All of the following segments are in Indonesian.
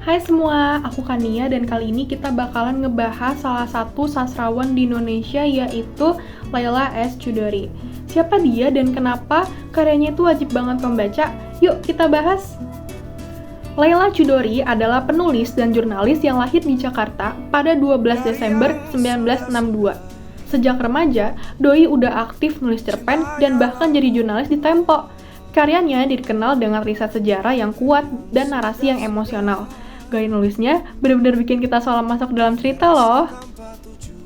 Hai semua, aku Kania dan kali ini kita bakalan ngebahas salah satu sastrawan di Indonesia yaitu Leila S. Chudori. Siapa dia dan kenapa karyanya itu wajib banget membaca? Yuk kita bahas! Leila Chudori adalah penulis dan jurnalis yang lahir di Jakarta pada 12 Desember 1962. Sejak remaja, Doi udah aktif nulis cerpen dan bahkan jadi jurnalis di Tempo. Karyanya dikenal dengan riset sejarah yang kuat dan narasi yang emosional. Gaya nulisnya benar-benar bikin kita seolah masuk dalam cerita loh.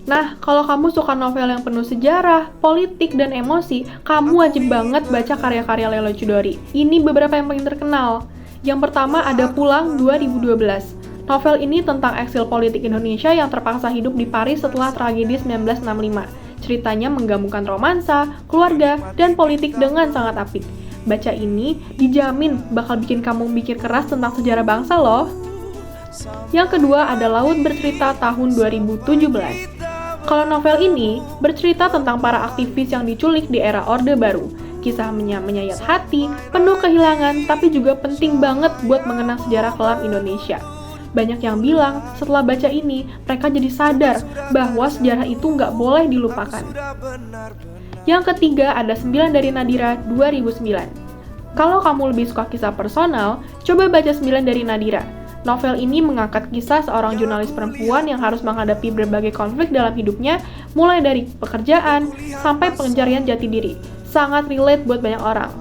Nah, kalau kamu suka novel yang penuh sejarah, politik, dan emosi, kamu wajib banget baca karya-karya Leila Chudori. Ini beberapa yang paling terkenal. Yang pertama ada Pulang 2012. Novel ini tentang eksil politik Indonesia yang terpaksa hidup di Paris setelah tragedi 1965. Ceritanya menggabungkan romansa, keluarga, dan politik dengan sangat apik. Baca ini dijamin bakal bikin kamu mikir keras tentang sejarah bangsa loh. Yang kedua ada Laut Bercerita tahun 2017. Kalau novel ini bercerita tentang para aktivis yang diculik di era Orde Baru. Kisahnya menyayat hati, penuh kehilangan, tapi juga penting banget buat mengenang sejarah kelam Indonesia. Banyak yang bilang setelah baca ini, mereka jadi sadar bahwa sejarah itu nggak boleh dilupakan. Yang ketiga ada 9 dari Nadira 2009. Kalau kamu lebih suka kisah personal, coba baca 9 dari Nadira. Novel ini mengangkat kisah seorang jurnalis perempuan yang harus menghadapi berbagai konflik dalam hidupnya, mulai dari pekerjaan sampai pencarian jati diri. Sangat relate buat banyak orang.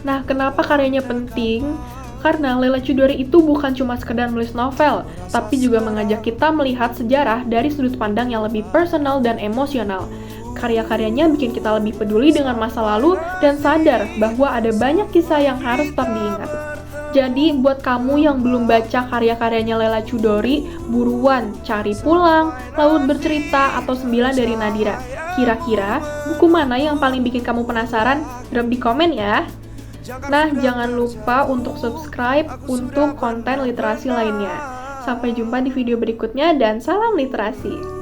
Nah, kenapa karyanya penting? Karena Leila Chudori itu bukan cuma sekedar nulis novel, tapi juga mengajak kita melihat sejarah dari sudut pandang yang lebih personal dan emosional. Karya-karyanya bikin kita lebih peduli dengan masa lalu dan sadar bahwa ada banyak kisah yang harus tetap diingat. Jadi, buat kamu yang belum baca karya-karyanya Leila Chudori, buruan cari Pulang, Laut Bercerita, atau 9 dari Nadira. Kira-kira buku mana yang paling bikin kamu penasaran? Drop di komen ya! Nah, jangan lupa untuk subscribe untuk konten literasi lainnya. Sampai jumpa di video berikutnya dan salam literasi!